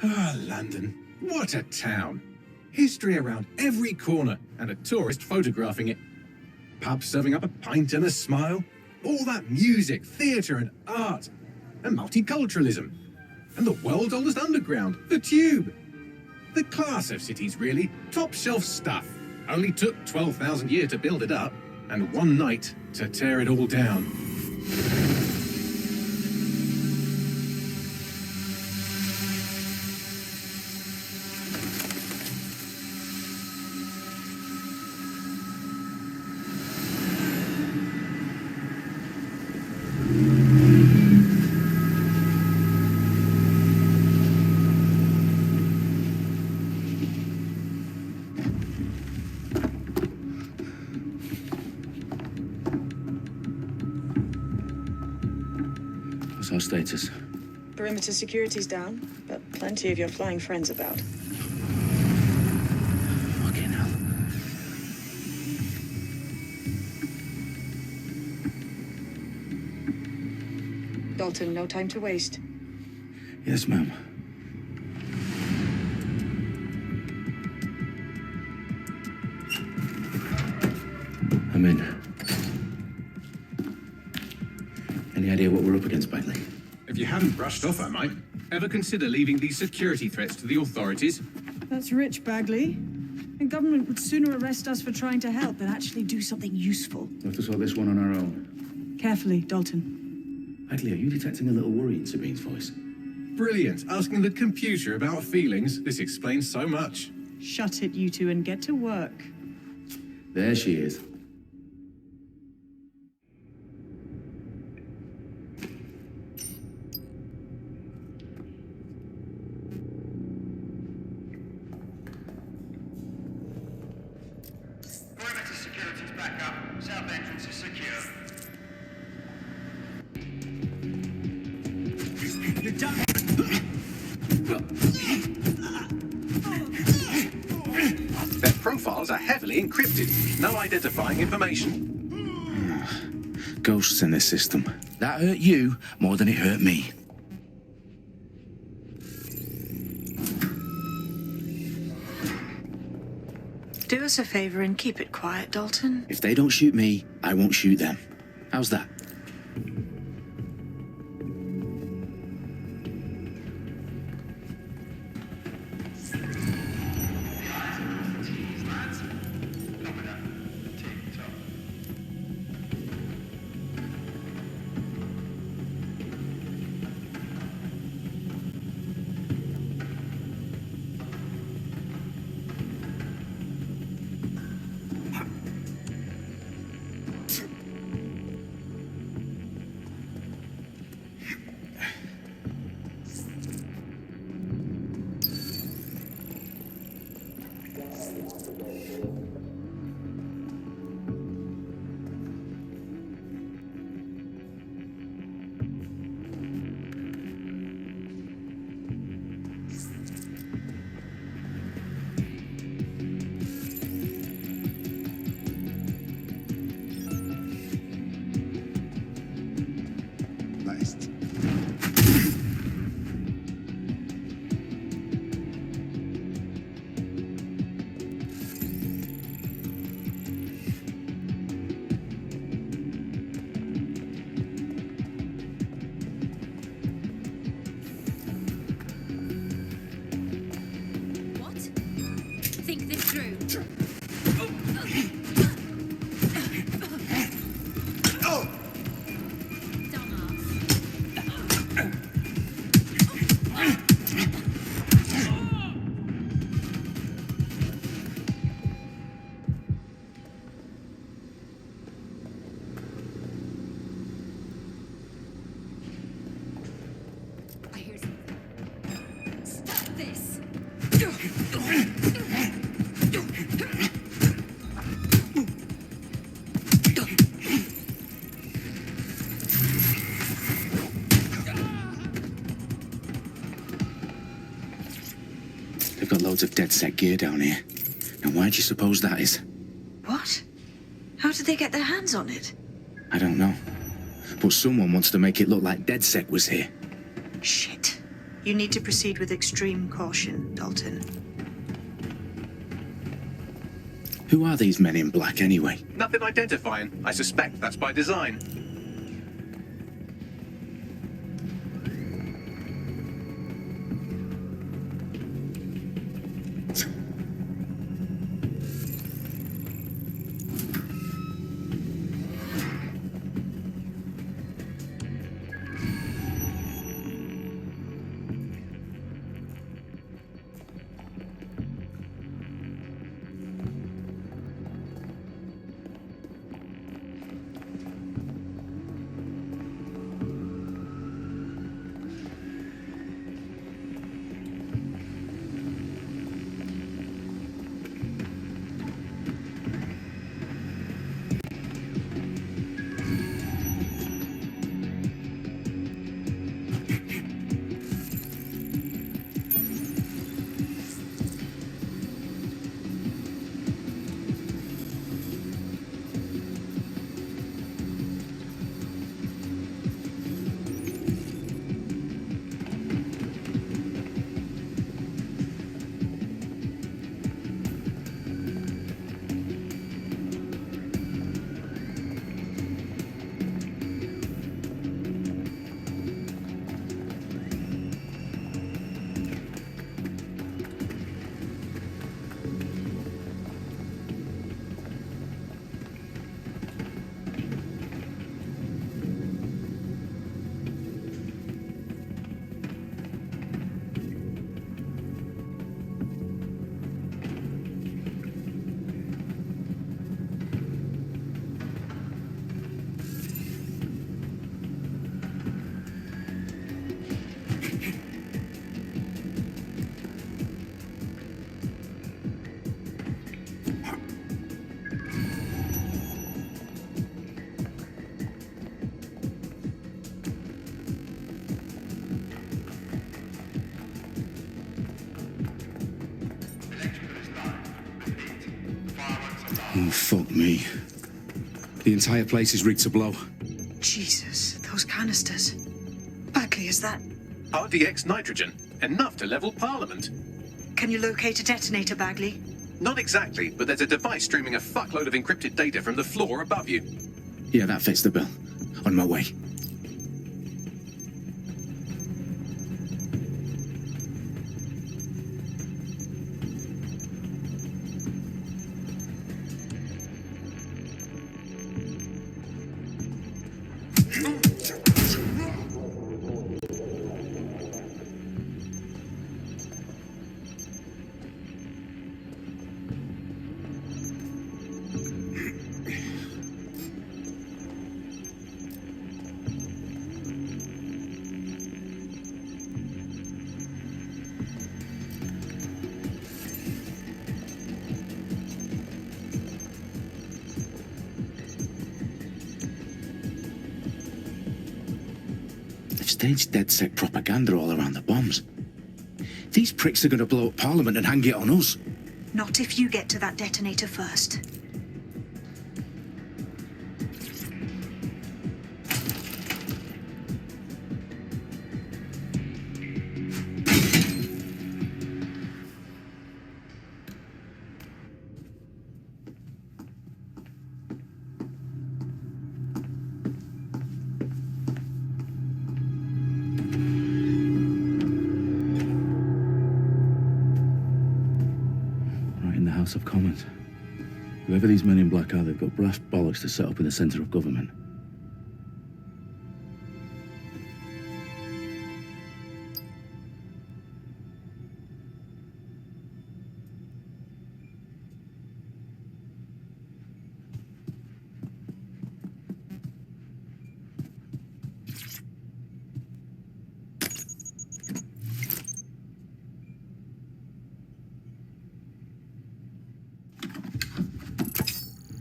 Ah, London. What a town. History around every corner and a tourist photographing it. Pubs serving up a pint and a smile. All that music, theatre and art. And multiculturalism. And the world's oldest underground, the Tube. The class of cities, really. Top shelf stuff. Only took 12,000 years to build it up, and one night to tear it all down. Our status? Perimeter security's down, but plenty of your flying friends about. Fucking hell. Dalton, no time to waste. Yes, ma'am. I'm in. Any idea what we're up against, Bagley? If you haven't brushed off, I might. Ever consider leaving these security threats to the authorities? That's rich, Bagley. And government would sooner arrest us for trying to help than actually do something useful. We'll have to sort this one on our own. Carefully, Dalton. Bagley, are you detecting a little worry in Sabine's voice? Brilliant. Asking the computer about feelings. This explains so much. Shut it, you two, and get to work. There she is. Perimeter security's back up. South entrance is secure. You're done. Their profiles are heavily encrypted. No identifying information. Ghosts in this system. That hurt you more than it hurt me. Do us a favor and keep it quiet, Dalton. If they don't shoot me, I won't shoot them. How's that? What? Think this through. I hear something. Stop this! They've got loads of DedSec gear down here. Now, why do you suppose that is? What? How did they get their hands on it? I don't know. But someone wants to make it look like DedSec was here. Shit. You need to proceed with extreme caution, Dalton. Who are these men in black anyway? Nothing identifying. I suspect that's by design. Oh, fuck me. The entire place is rigged to blow. Jesus, those canisters. Bagley, is that... RDX nitrogen. Enough to level Parliament. Can you locate a detonator, Bagley? Not exactly, but there's a device streaming a fuckload of encrypted data from the floor above you. Yeah, that fits the bill. On my way. They've staged DedSec propaganda all around the bombs. These pricks are going to blow up Parliament and hang it on us. Not if you get to that detonator first. House of Commons. Whoever these men in black are, they've got brass bollocks to set up in the centre of government.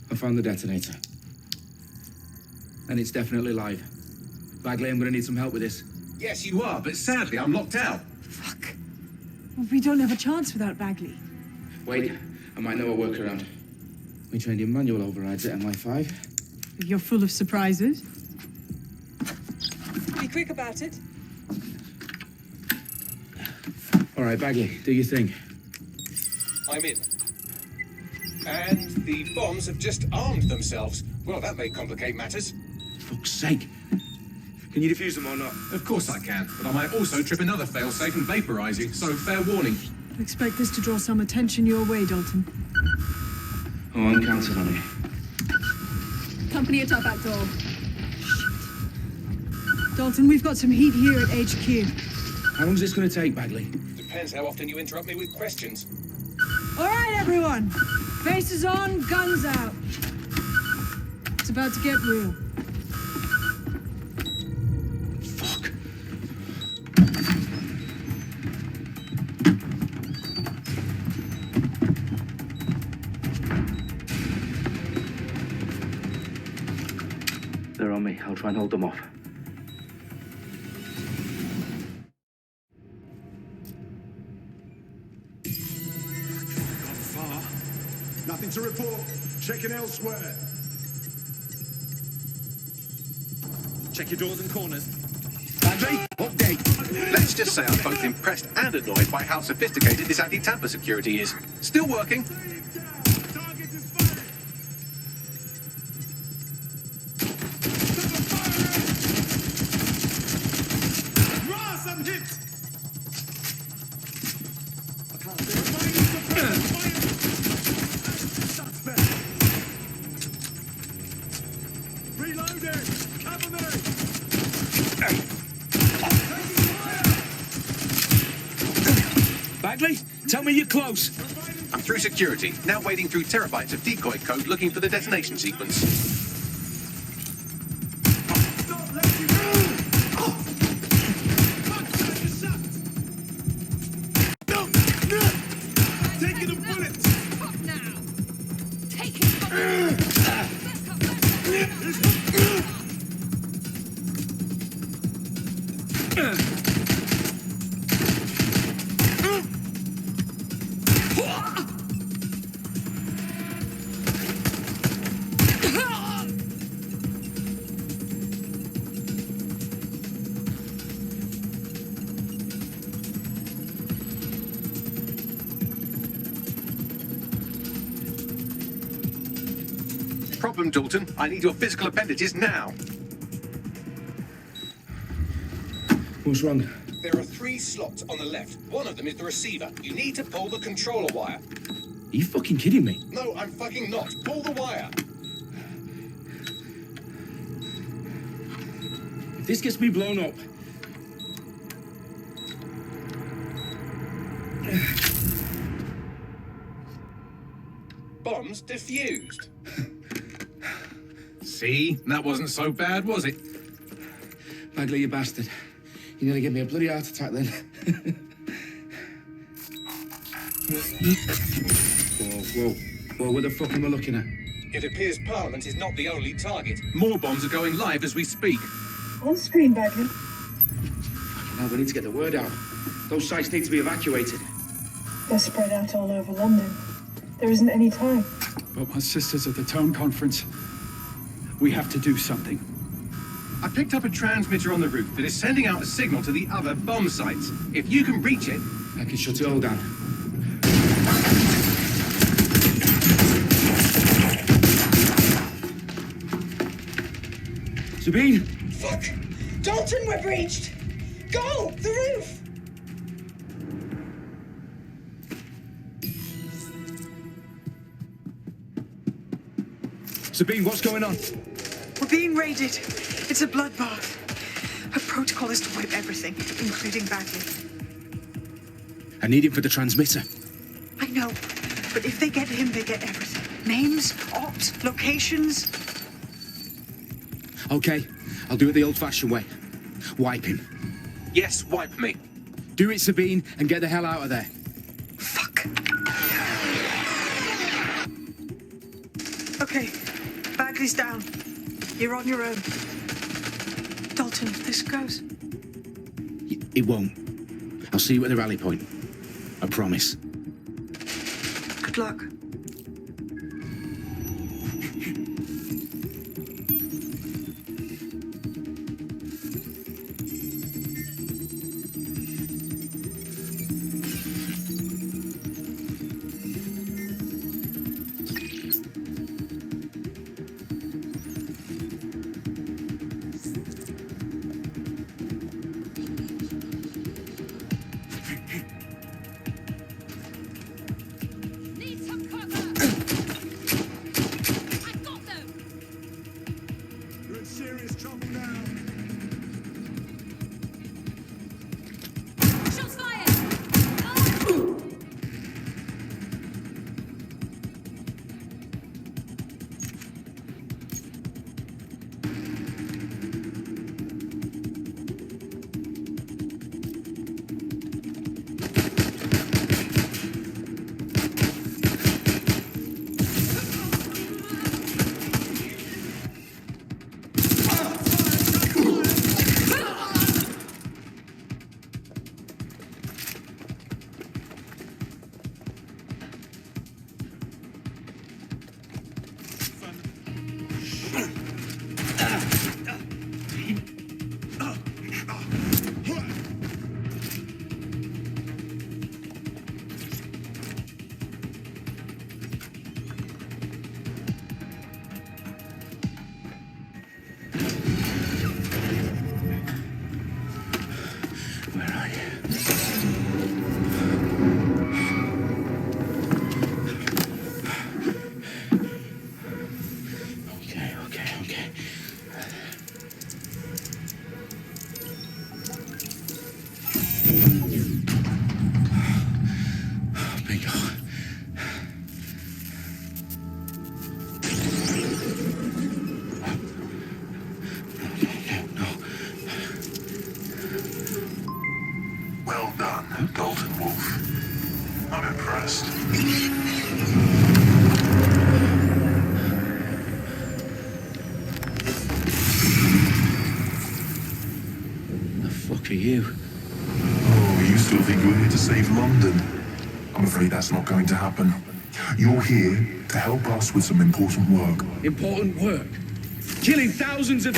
I found the detonator. And it's definitely live. Bagley, I'm gonna need some help with this. Yes, you are, but sadly I'm locked out. Fuck. We don't have a chance without Bagley. Wait, I might know a workaround. We trained in manual overrides at MI5. You're full of surprises. Be quick about it. All right, Bagley, do your thing. I'm in. And the bombs have just armed themselves. Well, that may complicate matters. Fuck's sake. Can you defuse them or not? Of course I can, but I might also trip another failsafe and vaporize you, so fair warning. I expect this to draw some attention your way, Dalton. Oh, I'm counting on it. Company at our back door. Dalton, we've got some heat here at HQ. How long's this going to take, Bagley? Depends how often you interrupt me with questions. All right, everyone. Faces on, guns out. It's about to get real. Fuck. They're on me. I'll try and hold them off. Not far. Nothing to report. Checking elsewhere. Check your doors and corners. Bagley, update. Let's just say I'm both impressed and annoyed by how sophisticated this anti-tamper security is. Still working. Target is fired. Ross, I'm hit. I can't see it. Reloading. Cover me. Bagley, tell me you're close. I'm through security, now wading through terabytes of decoy code looking for the detonation sequence. Stop letting move. Taking the bullets. Fuck now. Take it. Problem, Dalton. I need your physical appendages now. What's wrong? There are 3 slots on the left. One of them is the receiver. You need to pull the controller wire. Are you fucking kidding me? No, I'm fucking not. Pull the wire. If this gets me blown up... Bombs defused. See? That wasn't so bad, was it? Bagley, you bastard. You nearly gave me a bloody heart attack then. Whoa, what the fuck am I looking at? It appears Parliament is not the only target. More bombs are going live as we speak. On screen, Bagley. Now we need to get the word out. Those sites need to be evacuated. They're spread out all over London. There isn't any time. But my sister's at the town conference. We have to do something. I picked up a transmitter on the roof that is sending out a signal to the other bomb sites. If you can reach it... I can shut it all down. Sabine! Fuck! Dalton, we're breached! Go! The roof! Sabine, what's going on? We're being raided. It's a bloodbath. Our protocol is to wipe everything, including Bagley. I need him for the transmitter. I know, but if they get him, they get everything. Names, ops, locations. Okay, I'll do it the old-fashioned way. Wipe him. Yes, wipe me. Do it, Sabine, and get the hell out of there. Fuck. Okay, Bagley's down. You're on your own. Dalton, if this goes... It won't. I'll see you at the rally point. I promise. Good luck. I'm impressed. The fuck are you? Oh, you still think you're here to save London? I'm afraid that's not going to happen. You're here to help us with some important work. Important work. Killing thousands of...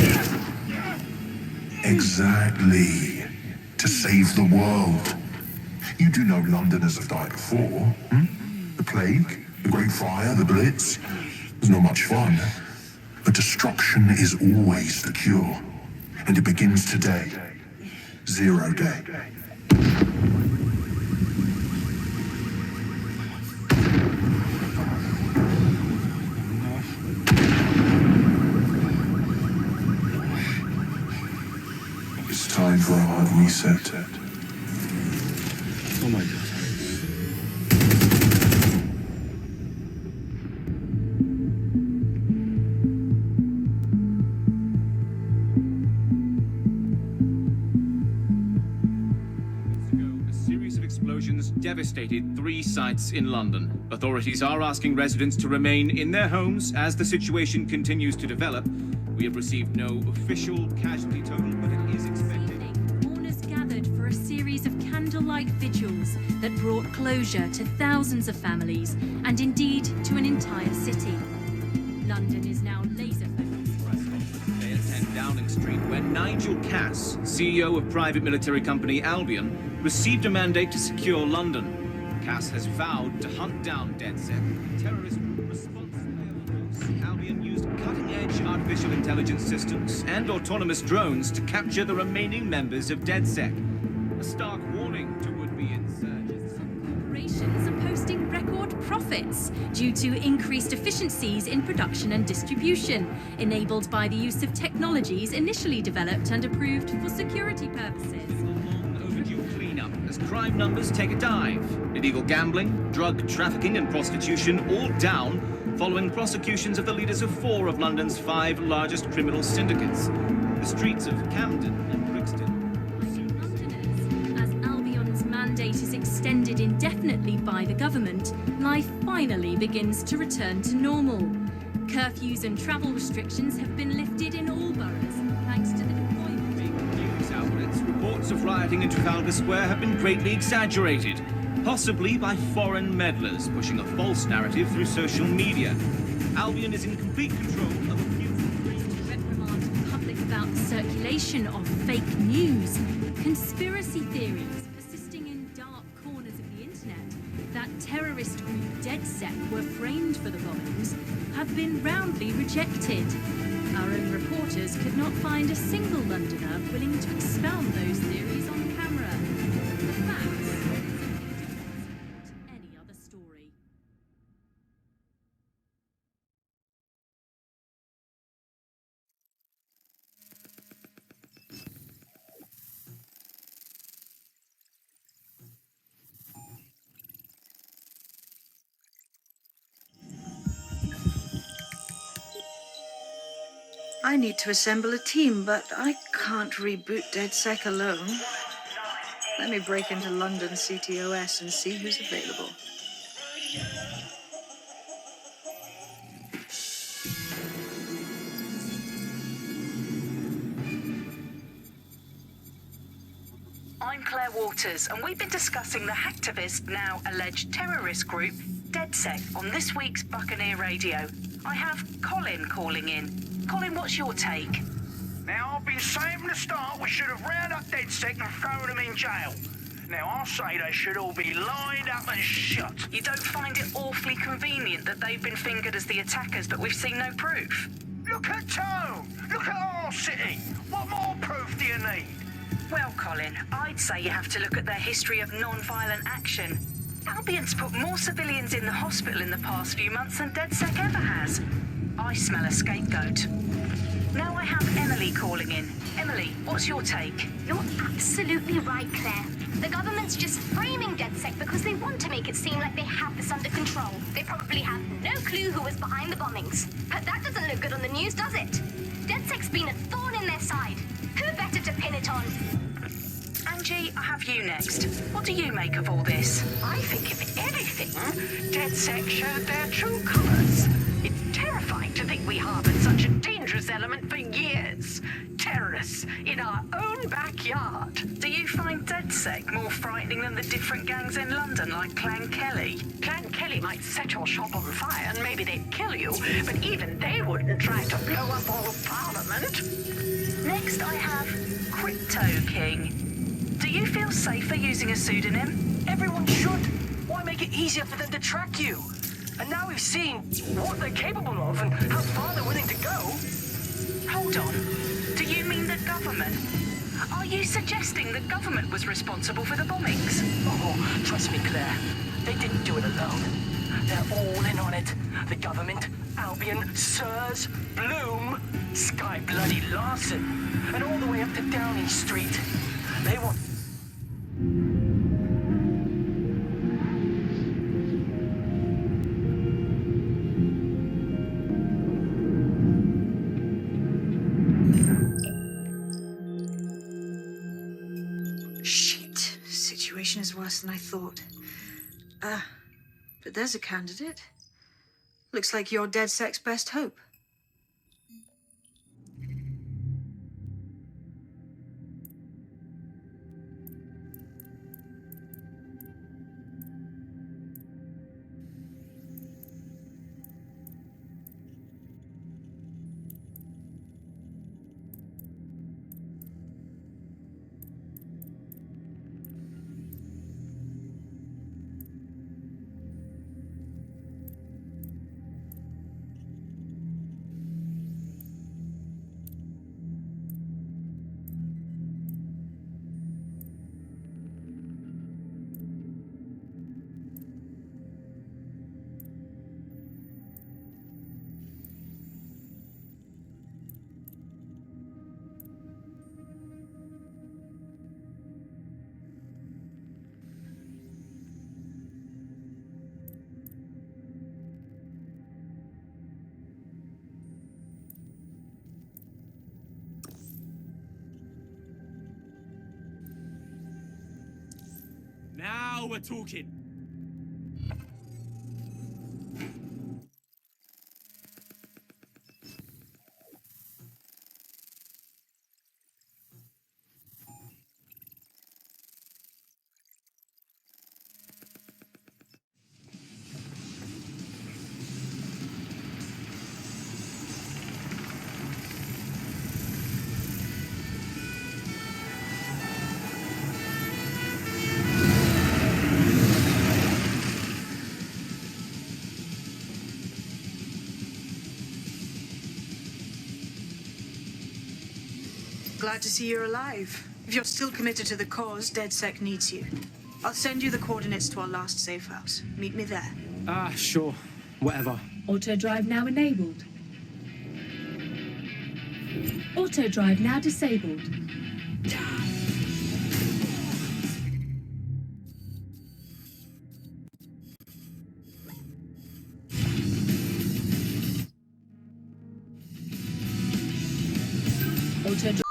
Exactly. To save the world. You do know Londoners have died before, hmm? The plague, the Great Fire, the Blitz. It's not much fun. But destruction is always the cure. And it begins today. 0 day. It's time for a hard reset. Oh my god. A series of explosions devastated 3 sites in London. Authorities are asking residents to remain in their homes as the situation continues to develop. We have received no official casualty total, but it is expected. Mourners gathered for a series of candlelight vigils that brought closure to thousands of families and indeed to an entire city. London is now laser focused. Today at 10 Downing Street, where Nigel Cass, CEO of private military company Albion, received a mandate to secure London. Cass has vowed to hunt down DedSec, terrorist response force. Albion used cutting-edge artificial intelligence systems and autonomous drones to capture the remaining members of DedSec. A stark warning to would-be insurgents. Corporations are posting record profits due to increased efficiencies in production and distribution, enabled by the use of technologies initially developed and approved for security purposes. Overdue cleanup as crime numbers take a dive. Illegal gambling, drug trafficking and prostitution all down following prosecutions of the leaders of 4 of London's 5 largest criminal syndicates. The streets of Camden and Brixton. As Albion's mandate is extended indefinitely by the government, life finally begins to return to normal. Curfews and travel restrictions have been lifted in all boroughs, thanks to the deployment. News outlets, reports of rioting in Trafalgar Square have been greatly exaggerated, possibly by foreign meddlers pushing a false narrative through social media. Albion is in complete control of a few... To reprimand the public about the circulation of fake news, conspiracy theories persisting in dark corners of the internet that terrorist group DedSec were framed for the bombings have been roundly rejected. Our own reporters could not find a single Londoner willing to expound those theories on camera. The facts simply do not support any other story. I need to assemble a team, but I can't reboot DedSec alone. Let me break into London CTOS and see who's available. I'm Claire Waters, and we've been discussing the hacktivist, now alleged terrorist group, DedSec, on this week's Buccaneer Radio. I have Colin calling in. Colin, what's your take? Now, I've been saying from the start we should have rounded up DedSec and thrown them in jail. Now, I'll say they should all be lined up and shot. You don't find it awfully convenient that they've been fingered as the attackers, but we've seen no proof? Look at Tone! Look at our city! What more proof do you need? Well, Colin, I'd say you have to look at their history of non-violent action. Albion's put more civilians in the hospital in the past few months than DedSec ever has. I smell a scapegoat. Now I have Emily calling in. Emily, what's your take? You're absolutely right, Claire. The government's just framing DedSec because they want to make it seem like they have this under control. They probably have no clue who was behind the bombings. But that doesn't look good on the news, does it? DedSec's been a thorn in their side. Who better to pin it on? Angie, I have you next. What do you make of all this? I think if anything, DedSec showed their true colors. It's terrifying to think we harbored such a dangerous element for years. Terrorists in our own backyard. Do you find DedSec more frightening than the different gangs in London, like Clan Kelly? Clan Kelly might set your shop on fire and maybe they'd kill you, but even they wouldn't try to blow up all of Parliament. Next I have Crypto King. Do you feel safer using a pseudonym? Everyone should. Why make it easier for them to track you? And now we've seen what they're capable of and how far they're willing to go. Hold on. Do you mean the government? Are you suggesting the government was responsible for the bombings? Oh, trust me, Claire. They didn't do it alone. They're all in on it. The government, Albion, Sirs, Bloom, Sky Bloody Larson, and all the way up to Downing Street. They want... Shit. Situation is worse than I thought. But there's a candidate. Looks like you're DedSec's best hope. Now we're talking. Glad to see you're alive. If you're still committed to the cause, DedSec needs you. I'll send you the coordinates to our last safe house. Meet me there. Sure. Whatever. Auto drive now enabled. Auto drive now disabled. Auto drive.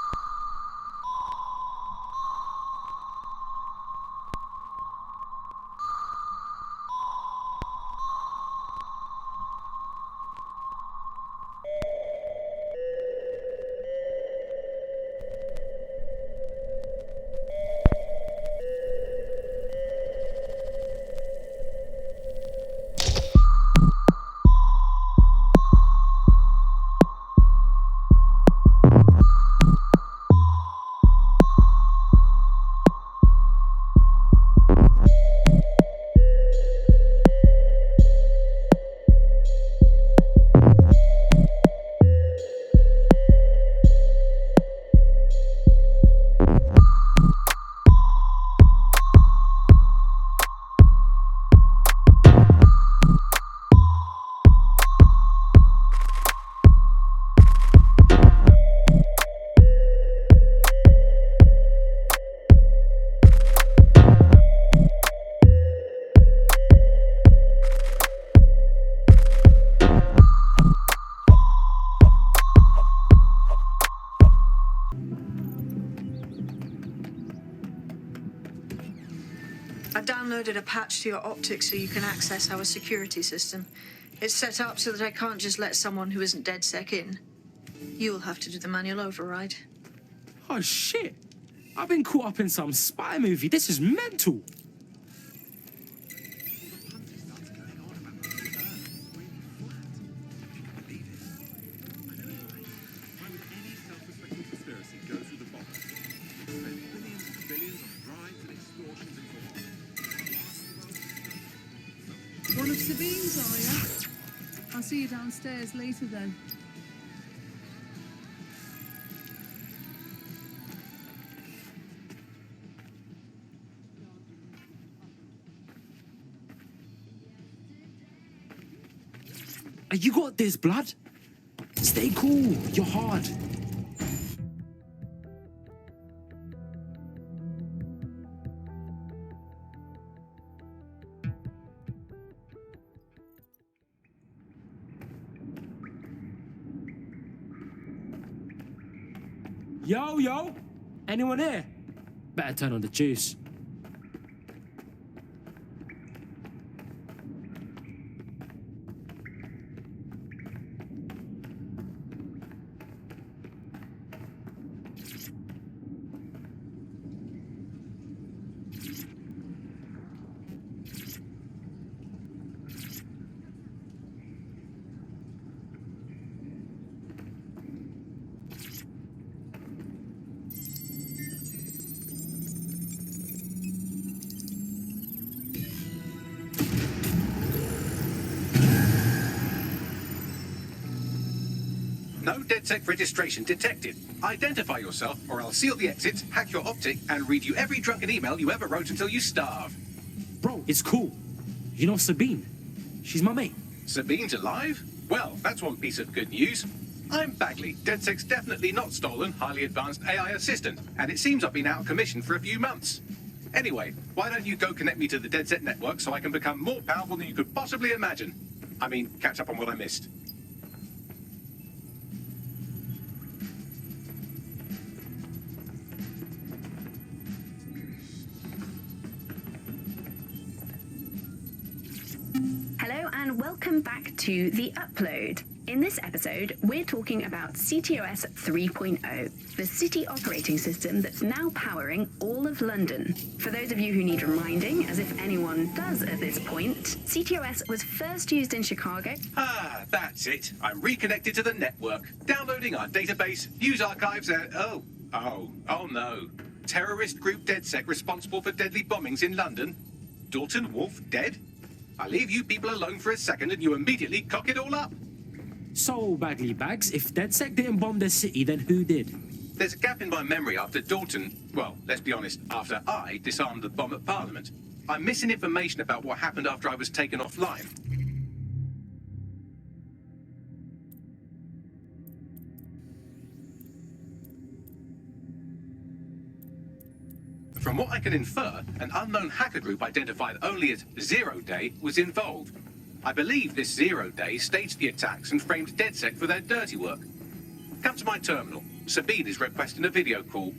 downloaded a patch to your optics so you can access our security system. It's set up so that I can't just let someone who isn't DedSec in. You'll have to do the manual override. Oh, shit. I've been caught up in some spy movie. This is mental. One of Sabine's, are you? I'll see you downstairs later then. You got this, blood. Stay cool. You're hard. Yo. Anyone here? Better turn on the juice. No DedSec registration detected. Identify yourself, or I'll seal the exits, hack your optic, and read you every drunken email you ever wrote until you starve. Bro, it's cool. You know Sabine? She's my mate. Sabine's alive? Well, that's one piece of good news. I'm Bagley, DedSec's definitely not stolen, highly advanced AI assistant, and it seems I've been out of commission for a few months. Anyway, why don't you go connect me to the DedSec network so I can become more powerful than you could possibly imagine? I mean, catch up on what I missed. Hello and welcome back to The Upload. In this episode, we're talking about CTOS 3.0, the city operating system that's now powering all of London. For those of you who need reminding, as if anyone does at this point, CTOS was first used in Chicago. Ah, that's it. I'm reconnected to the network, downloading our database, news archives, and oh no. Terrorist group DedSec responsible for deadly bombings in London? Dalton Wolf dead? I leave you people alone for a second and you immediately cock it all up. So, Bagley Bags, if DedSec didn't bomb the city, then who did? There's a gap in my memory after Dalton, well, let's be honest, after I disarmed the bomb at Parliament. I'm missing information about what happened after I was taken offline. From what I can infer, an unknown hacker group identified only as Zero Day was involved. I believe this Zero Day staged the attacks and framed DedSec for their dirty work. Come to my terminal. Sabine is requesting a video call.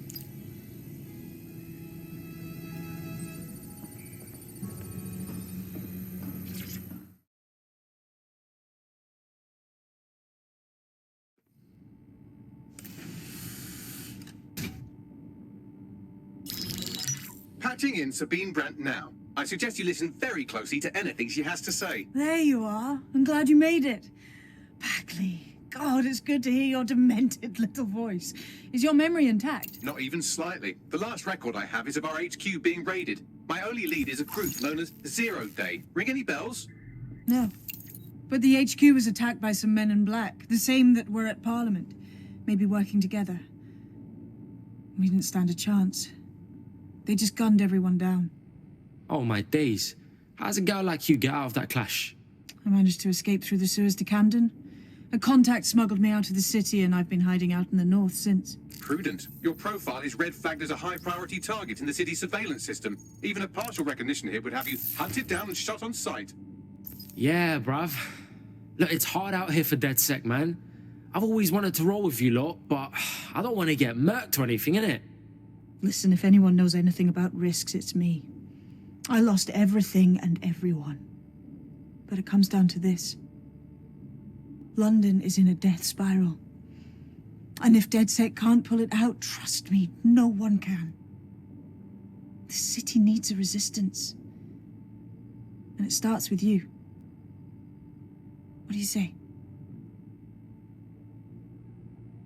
Patching in Sabine Brandt now. I suggest you listen very closely to anything she has to say. There you are. I'm glad you made it. Bagley, God, it's good to hear your demented little voice. Is your memory intact? Not even slightly. The last record I have is of our HQ being raided. My only lead is a group known as Zero Day. Ring any bells? No. But the HQ was attacked by some men in black, the same that were at Parliament. Maybe working together. We didn't stand a chance. They just gunned everyone down. Oh, my days. How's a girl like you get out of that clash? I managed to escape through the sewers to Camden. A contact smuggled me out of the city, and I've been hiding out in the north since. Prudent. Your profile is red flagged as a high-priority target in the city's surveillance system. Even a partial recognition here would have you hunted down and shot on sight. Yeah, bruv. Look, it's hard out here for DedSec, man. I've always wanted to roll with you lot, but I don't want to get murked or anything, innit? Listen, if anyone knows anything about risks, it's me. I lost everything and everyone. But it comes down to this. London is in a death spiral. And if DedSec can't pull it out, trust me, no one can. The city needs a resistance. And it starts with you. What do you say?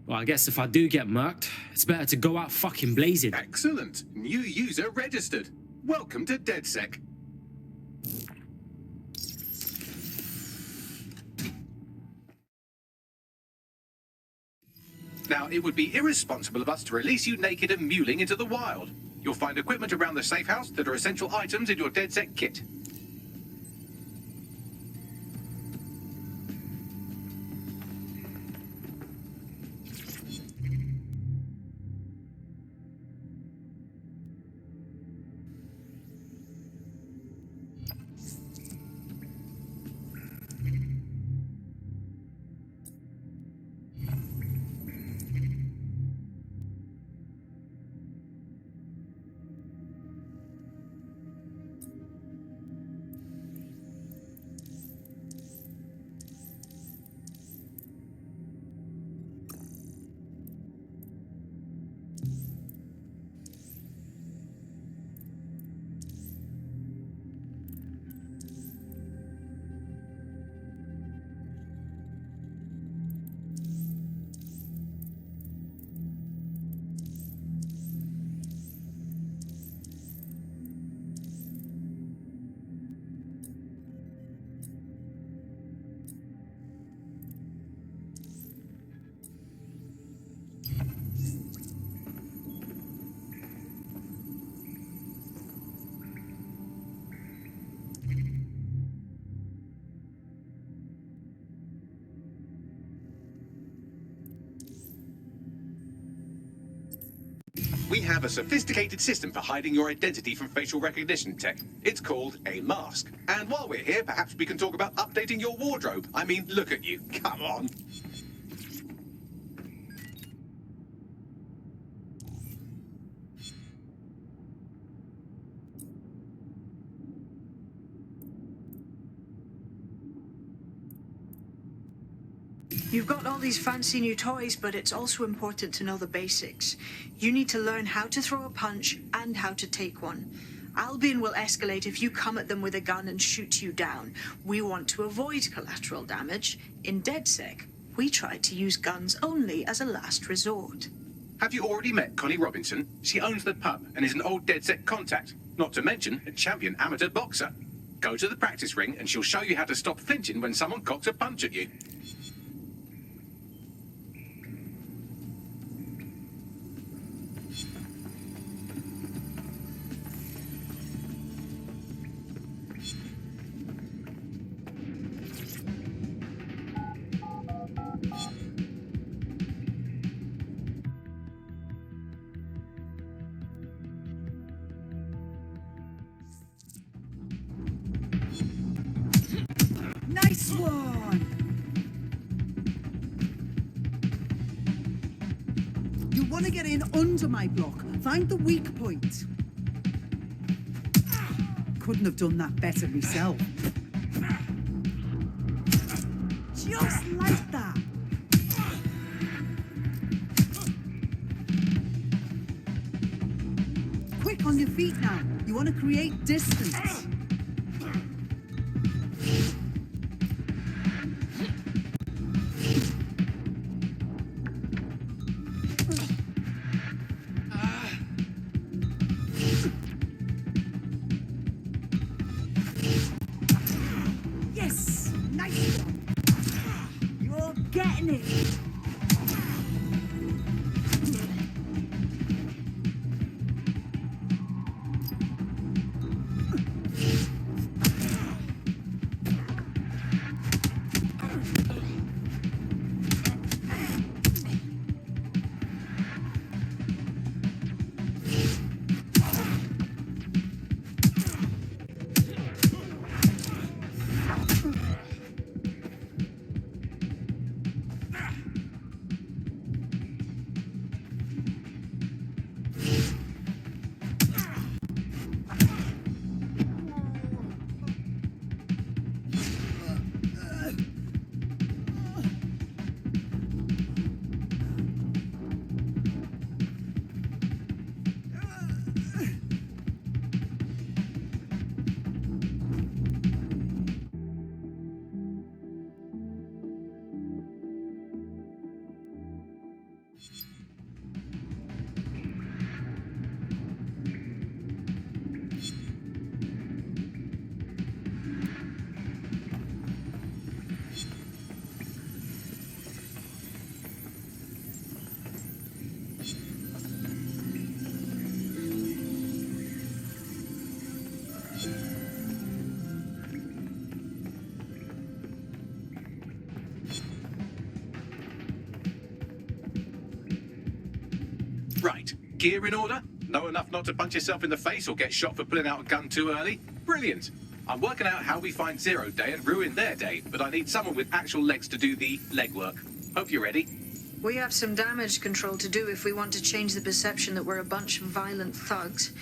Well, I guess if I do get murked, it's better to go out fucking blazing. Excellent. New user registered. Welcome to DedSec. Now, it would be irresponsible of us to release you naked and mewling into the wild. You'll find equipment around the safe house that are essential items in your DedSec kit. We have a sophisticated system for hiding your identity from facial recognition tech. It's called a mask. And while we're here, perhaps we can talk about updating your wardrobe. I mean, look at you. Come on. You've got all these fancy new toys, but it's also important to know the basics. You need to learn how to throw a punch and how to take one. Albion will escalate if you come at them with a gun and shoot you down. We want to avoid collateral damage. In DedSec, we try to use guns only as a last resort. Have you already met Connie Robinson? She owns the pub and is an old DedSec contact, not to mention a champion amateur boxer. Go to the practice ring and she'll show you how to stop flinching when someone cocks a punch at you. Nice one! You want to get in under my block. Find the weak point. Couldn't have done that better myself. Just like that. Quick on your feet now. You want to create distance. Yes! Nice one! You're getting it! Right, gear in order? Know enough not to punch yourself in the face or get shot for pulling out a gun too early? Brilliant. I'm working out how we find Zero Day and ruin their day, but I need someone with actual legs to do the legwork. Hope you're ready. We have some damage control to do if we want to change the perception that we're a bunch of violent thugs.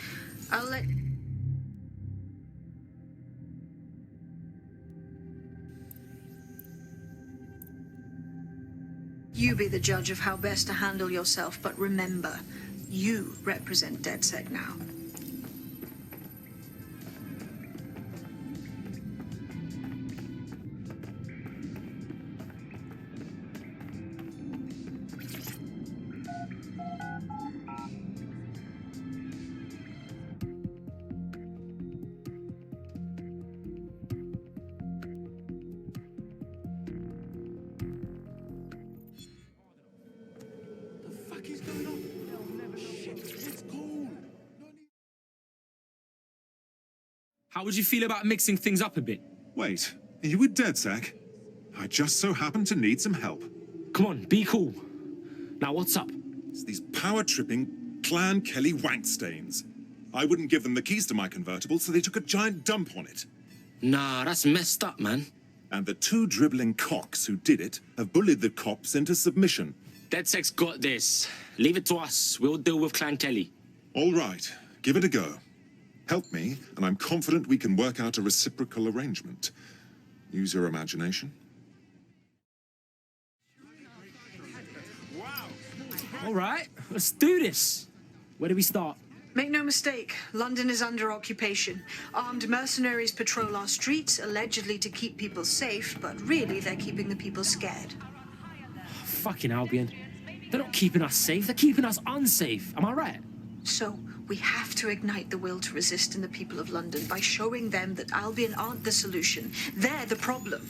I'll let... you be the judge of how best to handle yourself, but remember, you represent DedSec now. How would you feel about mixing things up a bit? Wait, are you with DedSec? I just so happen to need some help. Come on, be cool. Now, what's up? It's these power-tripping Clan Kelly wankstains. I wouldn't give them the keys to my convertible, so they took a giant dump on it. Nah, that's messed up, man. And the two dribbling cocks who did it have bullied the cops into submission. DedSec's got this. Leave it to us. We'll deal with Clan Kelly. All right, give it a go. Help me, and I'm confident we can work out a reciprocal arrangement. Use your imagination. All right, let's do this. Where do we start? Make no mistake, London is under occupation. Armed mercenaries patrol our streets, allegedly to keep people safe, but really they're keeping the people scared. Fucking Albion. They're not keeping us safe, they're keeping us unsafe. Am I right? So, we have to ignite the will to resist in the people of London by showing them that Albion aren't the solution. They're the problem.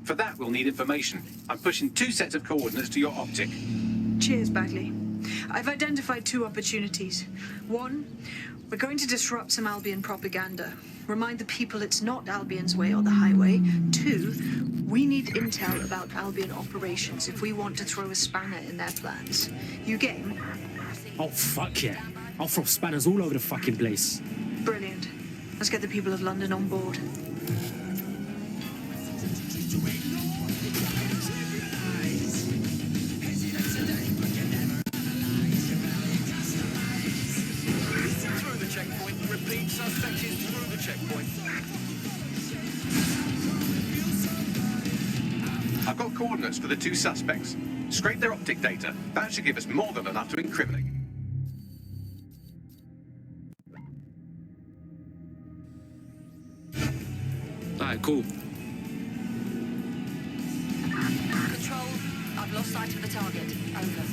For that, we'll need information. I'm pushing 2 sets of coordinates to your optic. Cheers, Bagley. I've identified 2 opportunities. 1, we're going to disrupt some Albion propaganda. Remind the people it's not Albion's way or the highway. 2, we need intel about Albion operations if we want to throw a spanner in their plans. You game? Oh, fuck yeah. I'll throw spanners all over the fucking place. Brilliant. Let's get the people of London on board. Through the checkpoint. Repeat, suspect is through the checkpoint. I've got coordinates for the 2 suspects. Scrape their optic data. That should give us more than enough to incriminate. Alright, cool. Control, I've lost sight of the target. Over.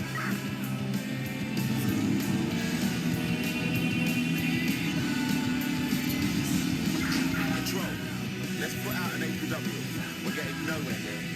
Control, let's put out an APW. We're getting nowhere here.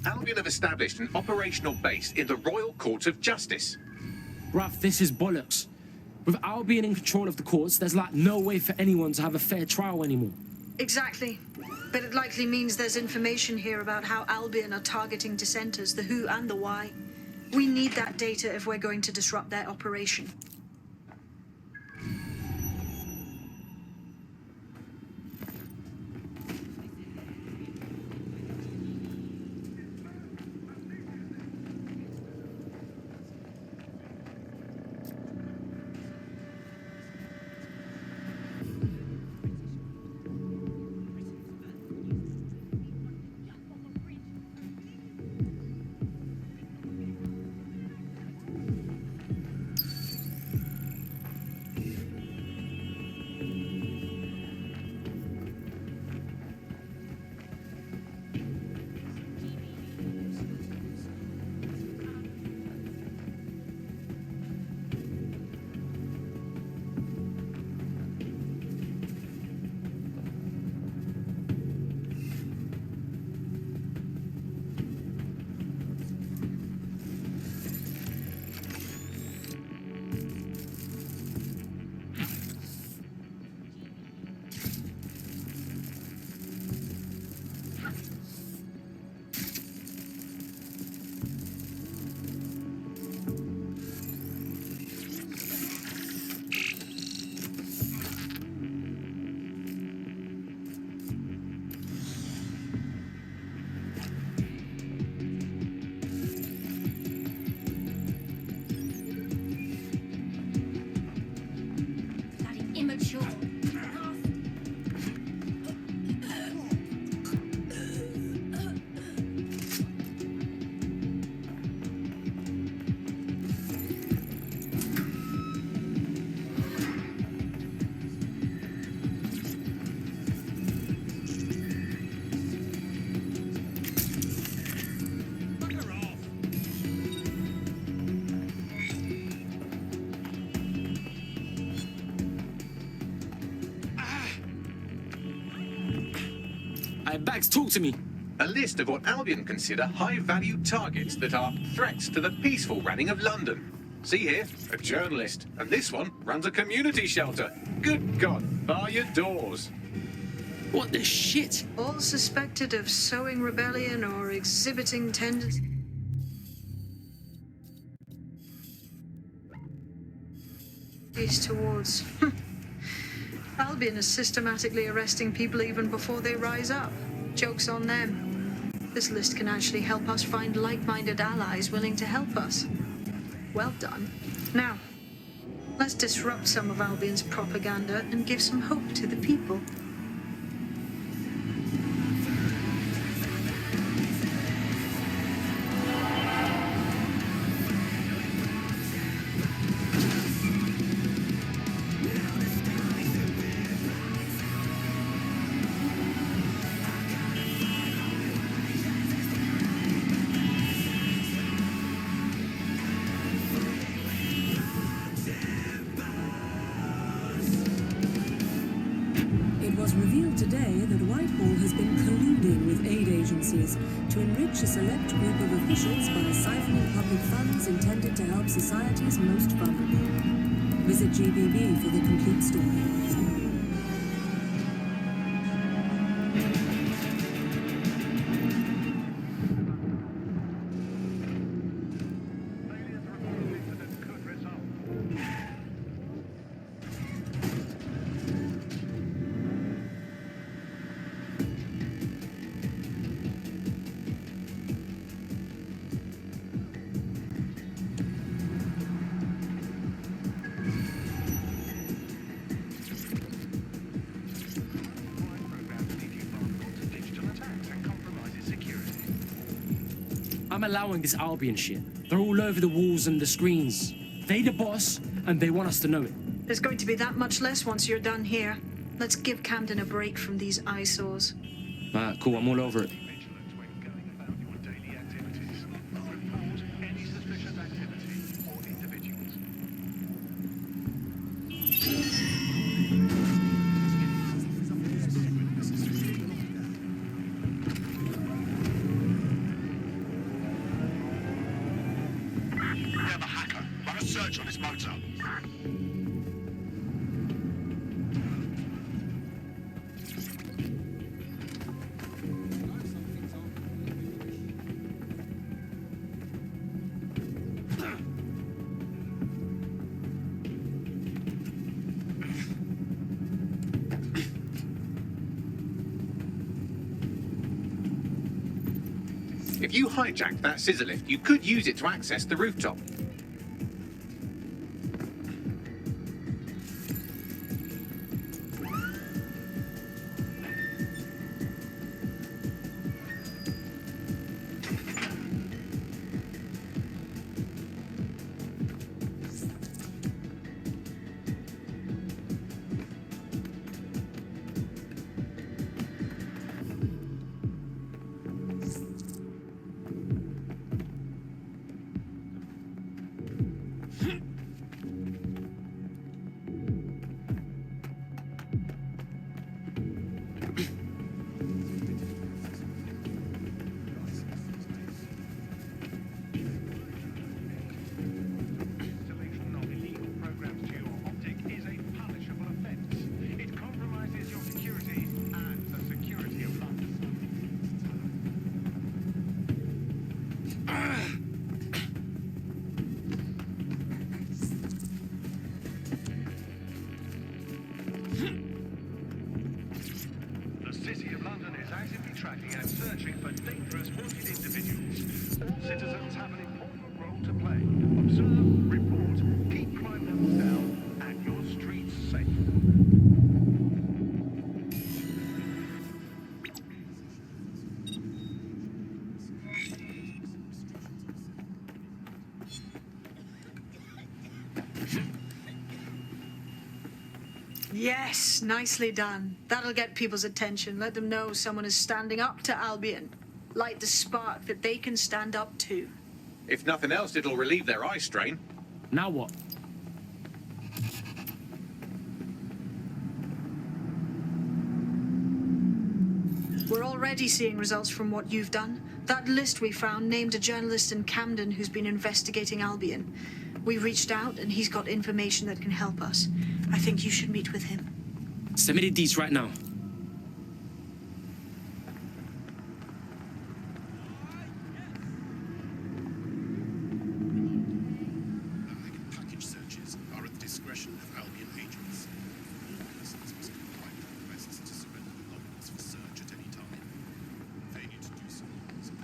Albion have established an operational base in the Royal Court of Justice. Bruv, this is bollocks. With Albion in control of the courts, there's like no way for anyone to have a fair trial anymore. Exactly. But it likely means there's information here about how Albion are targeting dissenters, the who and the why. We need that data if we're going to disrupt their operation. Alright, Bax, talk to me. A list of what Albion consider high-value targets that are threats to the peaceful running of London. See here, a journalist, and this one runs a community shelter. Good God, bar your doors. What the shit? All suspected of sowing rebellion or exhibiting tendencies towards. Albion is systematically arresting people even before they rise up. Joke's on them. This list can actually help us find like-minded allies willing to help us. Well done. Now, let's disrupt some of Albion's propaganda and give some hope to the people. It was revealed today that Whitehall has been colluding with aid agencies to enrich a select group of officials by siphoning public funds intended to help society's most vulnerable. Visit GBB for the complete story. I'm allowing this Albion shit. They're all over the walls and the screens. They the boss, and they want us to know it. There's going to be that much less once you're done here. Let's give Camden a break from these eyesores. Cool, I'm all over it. We have a hacker. Run a search on his motor. If you hijacked that scissor lift, you could use it to access the rooftop. The City of London is actively tracking and searching for dangerous wanted individuals. All citizens have an important role to play. Observe, report, keep crime levels down, and your streets safe. Yes, nicely done. That'll get people's attention. Let them know someone is standing up to Albion. Light the spark that they can stand up to. If nothing else, it'll relieve their eye strain. Now what? We're already seeing results from what you've done. That list we found named a journalist in Camden who's been investigating Albion. We reached out and he's got information that can help us. I think you should meet with him. Send me the deets right now. Package searches are at the discretion of Albion agents. All persons must comply with requests to surrender belongings for search at any time. Failure to do so is a crime.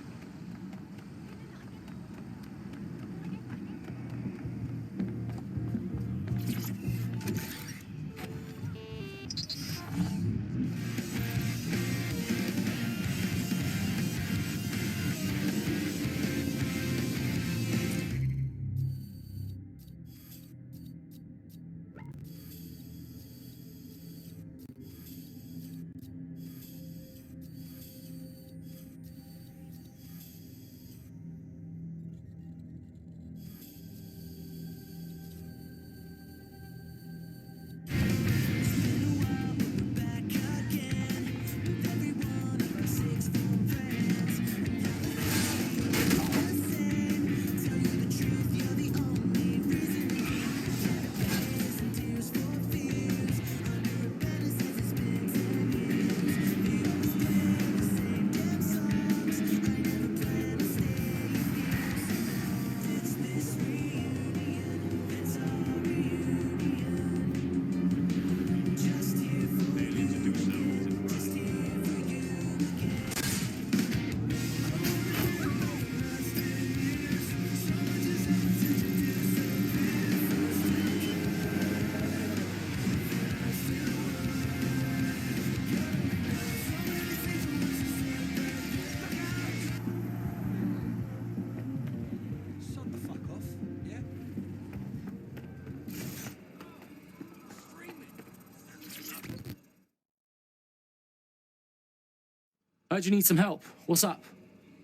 Heard you need some help. What's up?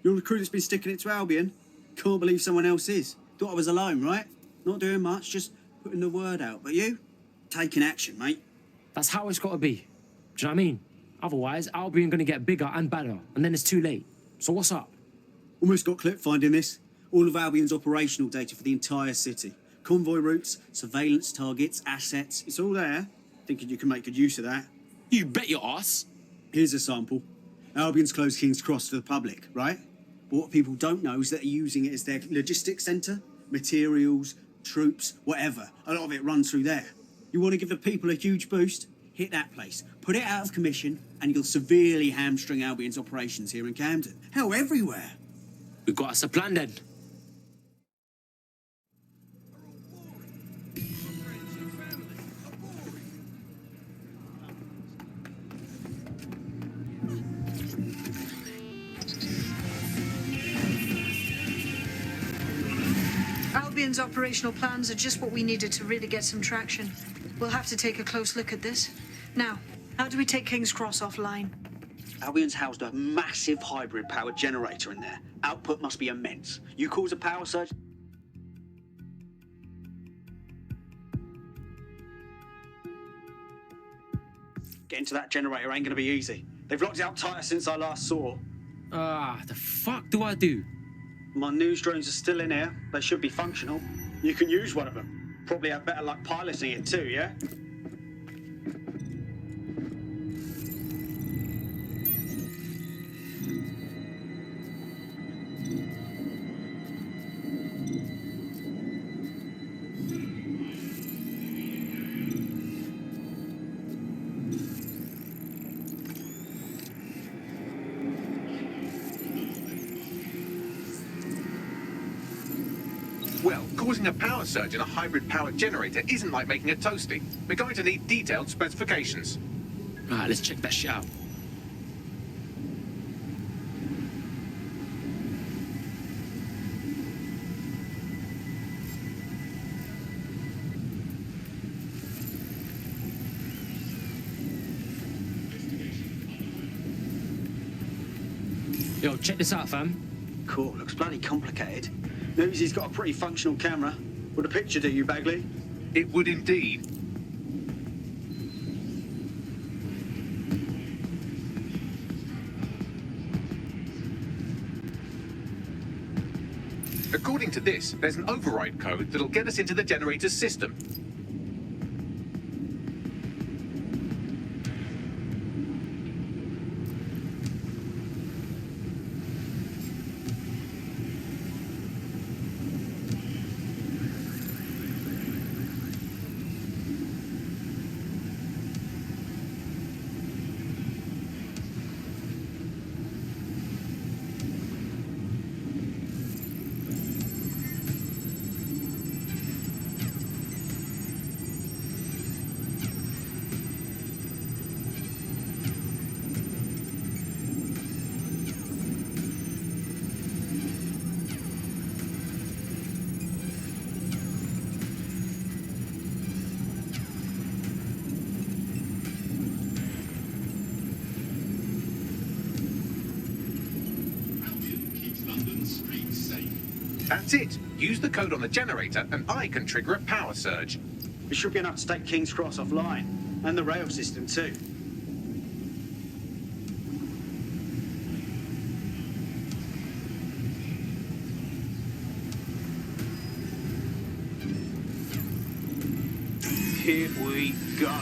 You're the crew that's been sticking it to Albion. Can't believe someone else is. Thought I was alone, right? Not doing much, just putting the word out. But you? Taking action, mate. That's how it's got to be. Do you know what I mean? Otherwise, Albion gonna get bigger and badder, and then it's too late. So what's up? Almost got clipped finding this. All of Albion's operational data for the entire city. Convoy routes, surveillance targets, assets. It's all there. Thinking you can make good use of that. You bet your ass. Here's a sample. Albion's closed King's Cross to the public, right? But what people don't know is that they're using it as their logistics centre. Materials, troops, whatever. A lot of it runs through there. You want to give the people a huge boost? Hit that place. Put it out of commission, and you'll severely hamstring Albion's operations here in Camden. Hell, everywhere. We got us a plan then. Albion's operational plans are just what we needed to really get some traction. We'll have to take a close look at this. Now, how do we take King's Cross offline? Albion's housed a massive hybrid power generator in there. Output must be immense. You cause a power surge... Getting to that generator ain't gonna be easy. They've locked it up tighter since I last saw. The fuck do I do? My news drones are still in here. They should be functional. You can use one of them. Probably have better luck piloting it too, yeah? Well, causing a power surge in a hybrid power generator isn't like making a toasty. We're going to need detailed specifications. Alright, let's check that shit out. Yo, check this out, fam. Cool, looks bloody complicated. Notice he's got a pretty functional camera. Would a picture do you, Bagley? It would indeed. According to this, there's an override code that'll get us into the generator's system. That's it. Use the code on the generator and I can trigger a power surge. It should be enough to take King's Cross offline, and the rail system too. Here we go.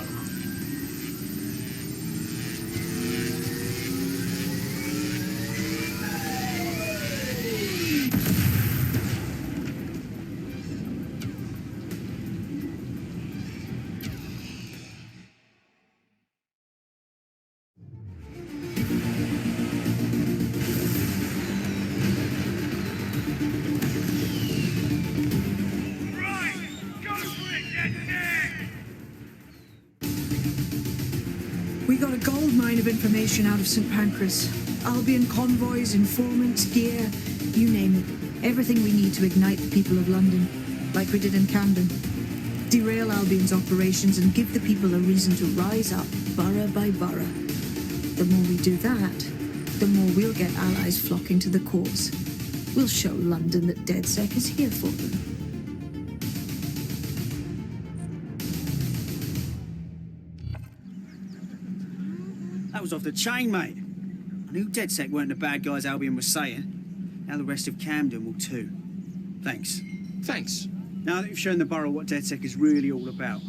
We got a gold mine of information out of St. Pancras. Albion convoys, informants, gear, you name it. Everything we need to ignite the people of London, like we did in Camden. Derail Albion's operations and give the people a reason to rise up, borough by borough. The more we do that, the more we'll get allies flocking to the cause. We'll show London that DedSec is here for them. That was off the chain, mate. I knew DedSec weren't the bad guys Albion was saying. Now the rest of Camden will too. Thanks. Thanks. Now that you've shown the borough what DedSec is really all about,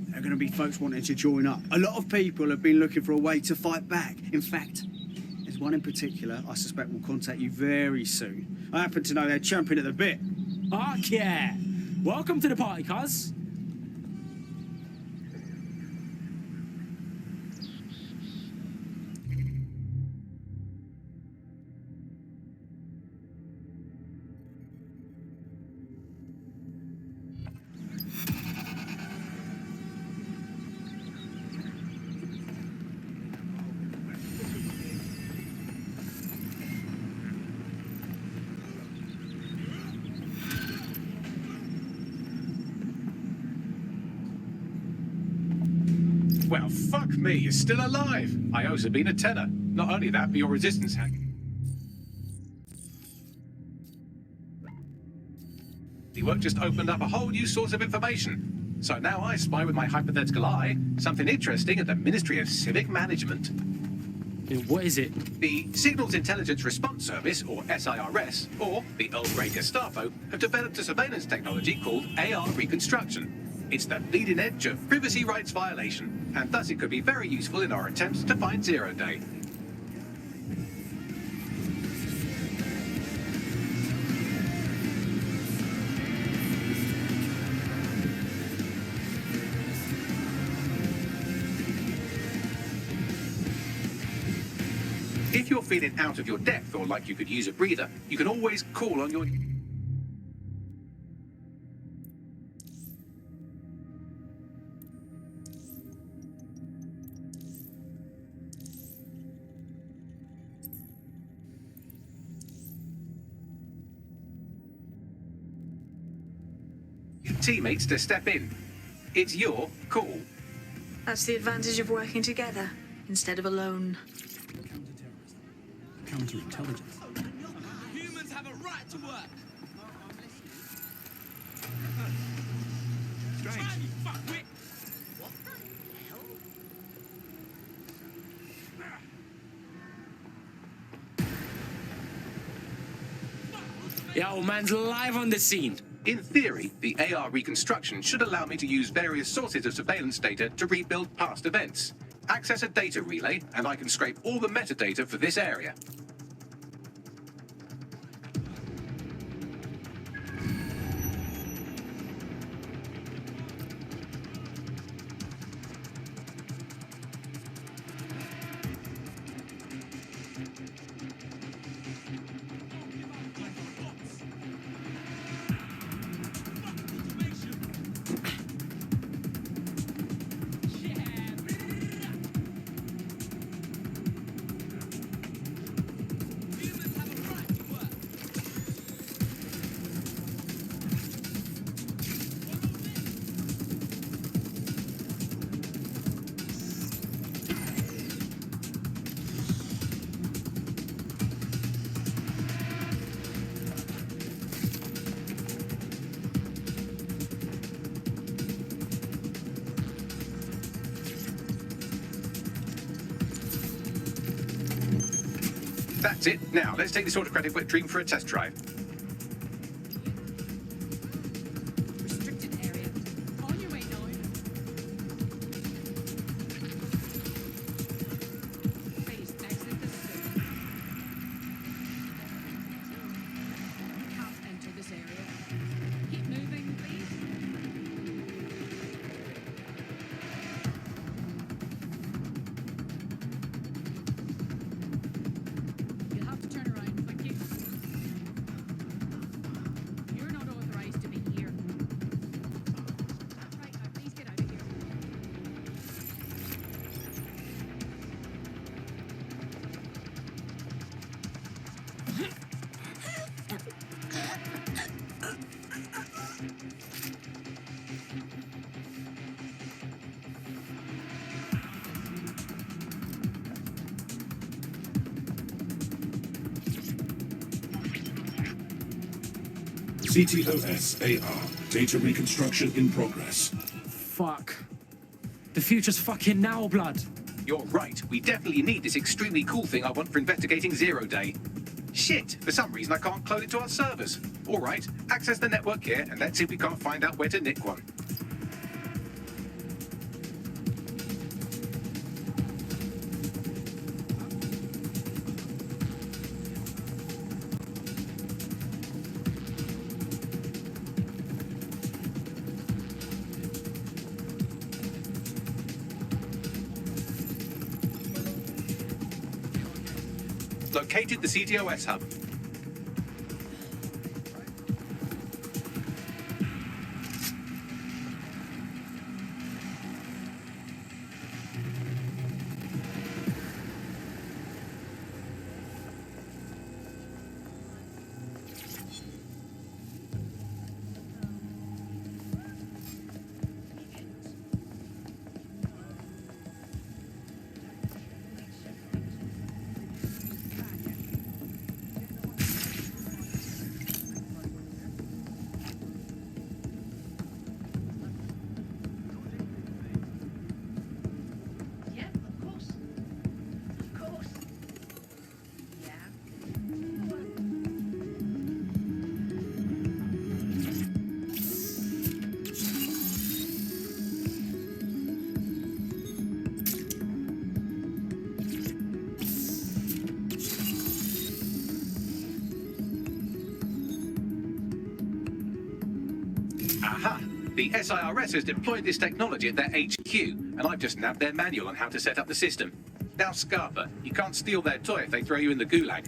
there are going to be folks wanting to join up. A lot of people have been looking for a way to fight back. In fact, there's one in particular I suspect will contact you very soon. I happen to know they're champing at the bit. Fuck yeah! Welcome to the party, cuz. Well, fuck me, you're still alive. I owe Sabine a tenner. Not only that, but your resistance hack. The work just opened up a whole new source of information. So now I spy with my hypothetical eye something interesting at the Ministry of Civic Management. What is it? The Signals Intelligence Response Service, or SIRS, or the Earl Grey Gestapo, have developed a surveillance technology called AR Reconstruction. It's the leading edge of privacy rights violation, and thus it could be very useful in our attempts to find Zero Day. If you're feeling out of your depth or like you could use a breather, you can always call on your... teammates to step in. It's your call. That's the advantage of working together instead of alone. Counterintelligence. Humans have a right to work. Strange. Fuckwit. What the hell? Yeah, old man's live on the scene. In theory, the AR reconstruction should allow me to use various sources of surveillance data to rebuild past events. Access a data relay, and I can scrape all the metadata for this area. That's it. Now, let's take this autocratic wet dream for a test drive. Restricted area. On your way, Nolan. Please exit the city. You can't enter this area. Keep moving, please. You'll have to turn around, thank you. You're not authorized to be here. Right, now please get out of here. CTOS-AR. Data reconstruction in progress. Fuck. The future's fucking now, blood. You're right. We definitely need this extremely cool thing I want for investigating Zero Day. Shit! For some reason I can't clone it to our servers. All right, access the network here, and let's see if we can't find out where to nick one. Located the CTOS hub. Yeah, of course. Of course. Yeah. Aha! The SIRS has deployed this technology at their HQ, and I've just nabbed their manual on how to set up the system. Now, Scarpa, you can't steal their toy if they throw you in the gulag.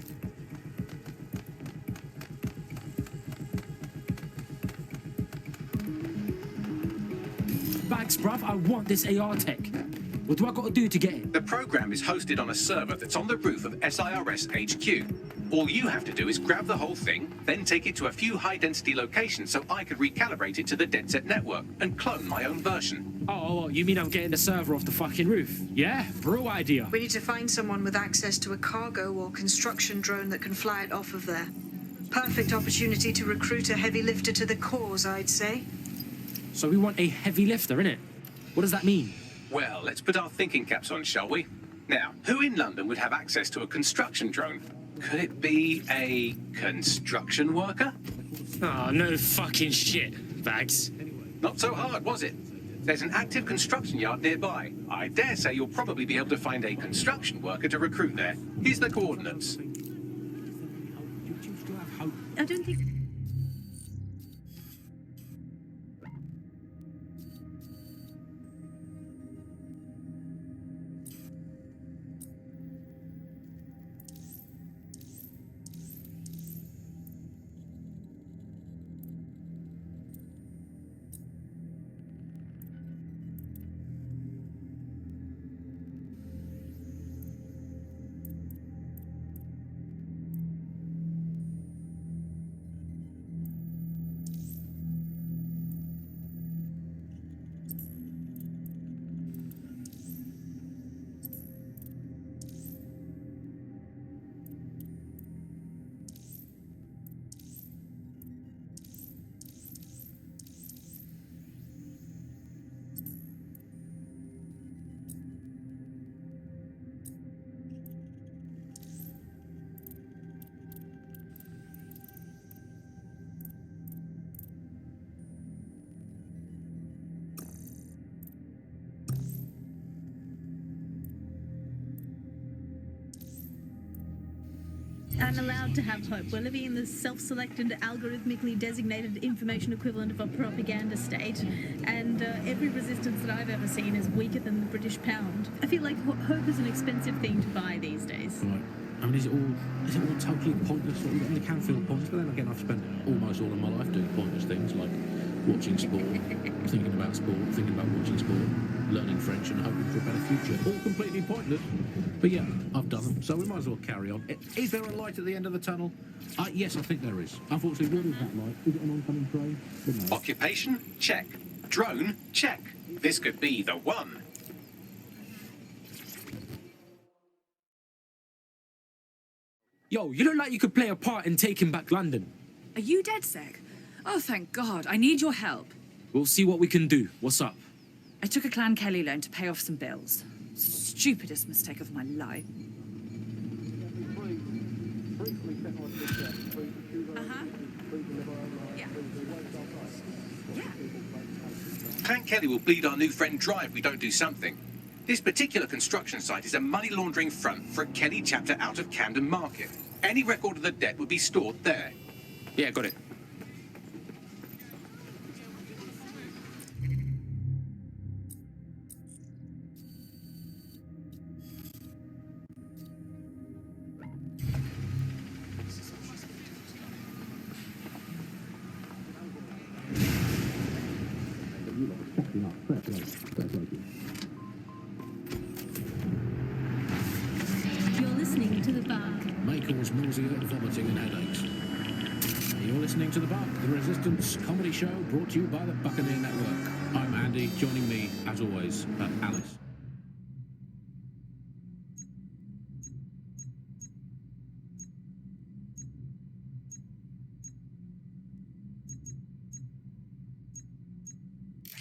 Bags, bruv, I want this AR tech. What do I gotta do to get it? The program is hosted on a server that's on the roof of SIRS HQ. All you have to do is grab the whole thing, then take it to a few high-density locations so I could recalibrate it to the DedSet network and clone my own version. Oh, you mean I'm getting the server off the fucking roof? Yeah? Bro idea. We need to find someone with access to a cargo or construction drone that can fly it off of there. Perfect opportunity to recruit a heavy lifter to the cause, I'd say. So we want a heavy lifter, innit? What does that mean? Well, let's put our thinking caps on, shall we? Now, who in London would have access to a construction drone? Could it be a construction worker? Oh, no fucking shit, Bags. Not so hard, was it? There's an active construction yard nearby. I dare say you'll probably be able to find a construction worker to recruit there. Here's the coordinates. I don't think... I'm allowed to have hope. We're living in the self-selected, algorithmically designated information equivalent of a propaganda state, and every resistance that I've ever seen is weaker than the British pound. I feel like hope is an expensive thing to buy these days. Right. I mean, is it all totally pointless? I mean, it can feel pointless, but then again, I've spent almost all of my life doing pointless things like watching sport, thinking about sport, thinking about watching sport, learning French and hoping for a better future. All completely pointless. But yeah, I've done them, so we might as well carry on. Is there a light at the end of the tunnel? Yes, I think there is. Unfortunately, what is that light? Is it an oncoming train? Occupation? Check. Drone? Check. This could be the one. Yo, you look like you could play a part in taking back London. Are you DedSec? Oh, thank God. I need your help. We'll see what we can do. What's up? I took a Clan Kelly loan to pay off some bills. Stupidest mistake of my life. Uh-huh. Yeah. Clan Kelly will bleed our new friend dry if we don't do something. This particular construction site is a money laundering front for a Kelly chapter out of Camden Market. Any record of the debt would be stored there. Yeah, got it. You're listening to The Bark. May cause nausea, vomiting and headaches. You're listening to The Bark, the Resistance comedy show brought to you by the Buccaneer Network. I'm Andy, joining me, as always, Alice.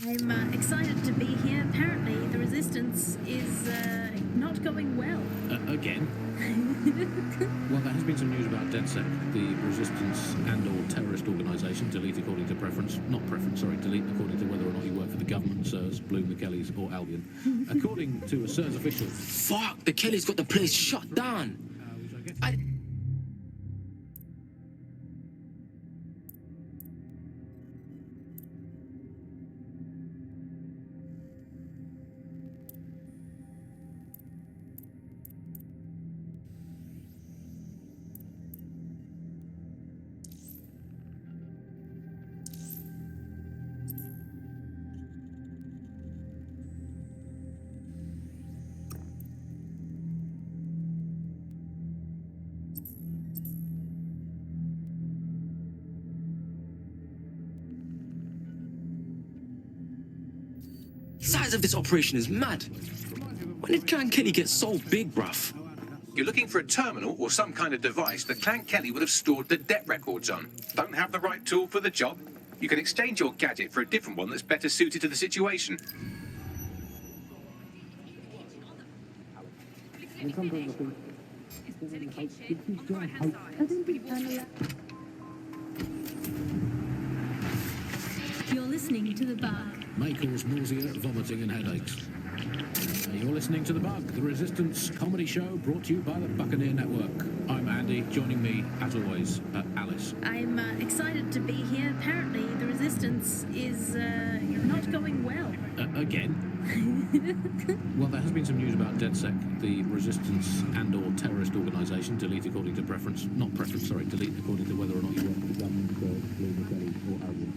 I'm excited to be here. Apparently, the resistance is not going well. Again? Well, there has been some news about DedSec, the resistance and/or terrorist organisation. Delete according to preference. Not preference, sorry. Delete according to whether or not you work for the government, SIRS, Bloom, the Kellys, or Albion. According to a SIRS official... Fuck! The Kellys got the place shut down! The size of this operation is mad. When did Clan Kelly get so big, bruv? You're looking for a terminal or some kind of device that Clan Kelly would have stored the debt records on. Don't have the right tool for the job? You can exchange your gadget for a different one that's better suited to the situation. It's in the kitchen on the right-hand side. You're listening to The Bug. May cause nausea, vomiting, and headaches. You're listening to The Bug, the Resistance comedy show brought to you by the Buccaneer Network. I'm Andy, joining me, as always, Alice. I'm excited to be here. Apparently, the Resistance is not going well. Again? Well, there has been some news about DedSec, the Resistance and/or terrorist organisation, delete according to preference. Not preference, sorry, delete according to whether or not you work for the government, or Albion.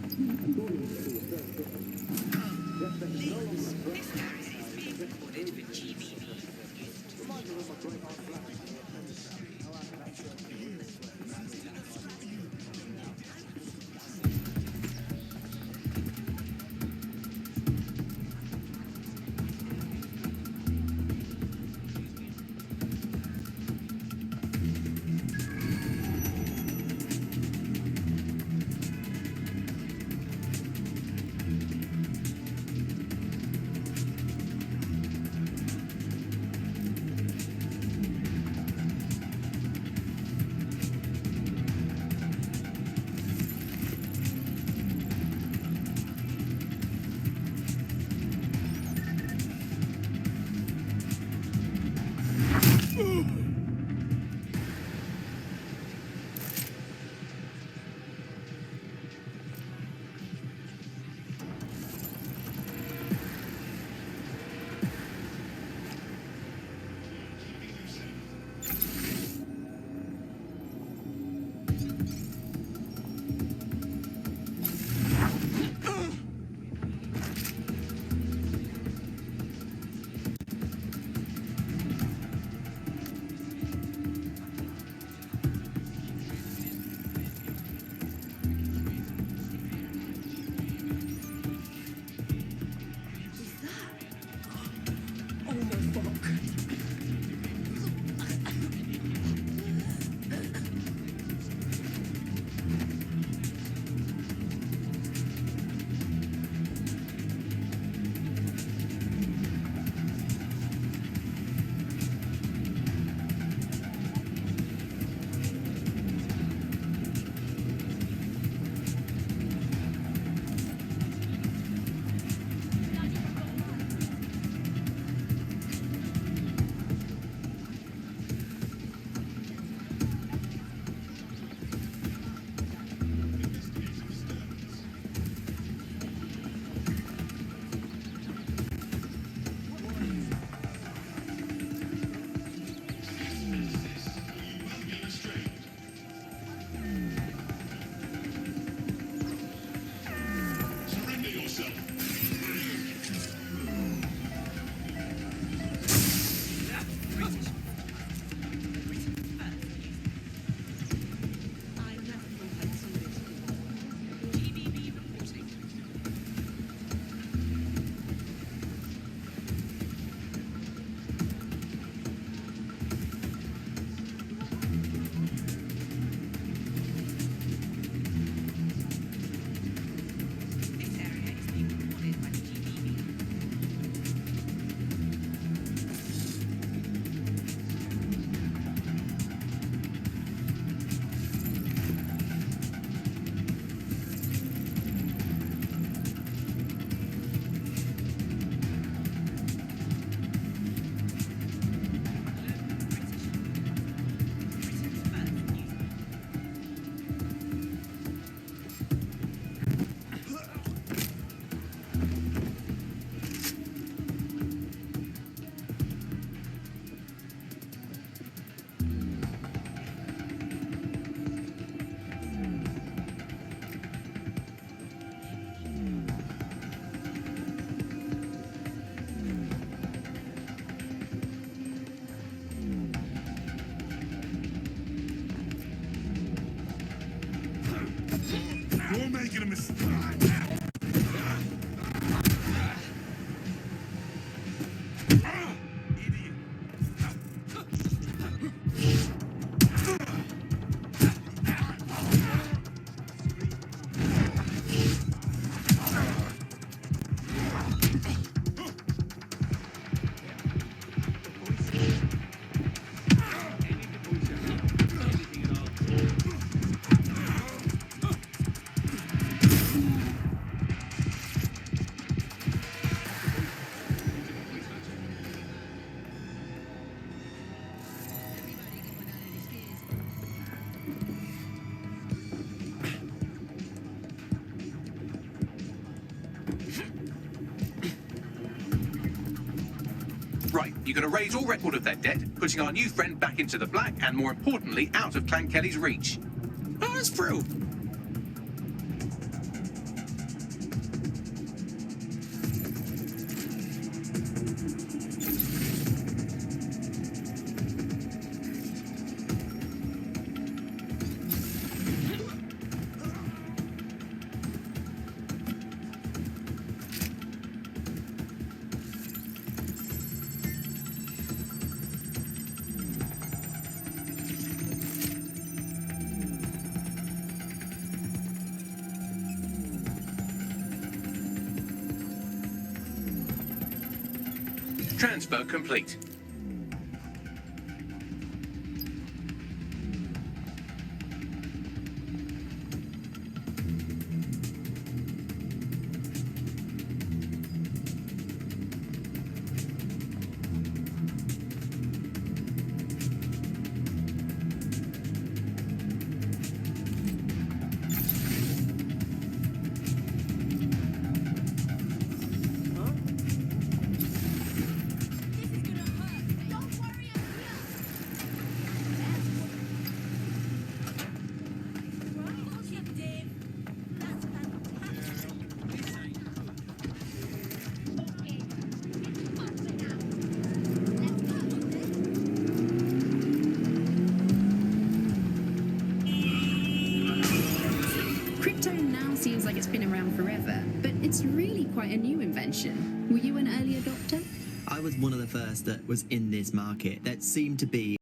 you can erase all record of their debt, putting our new friend back into the black and, more importantly, out of Clan Kelly's reach. Oh, that's through. Transfer complete. Seems like it's been around forever, but it's really quite a new invention. Were you an early adopter? I was one of the first that was in this market. That seemed to be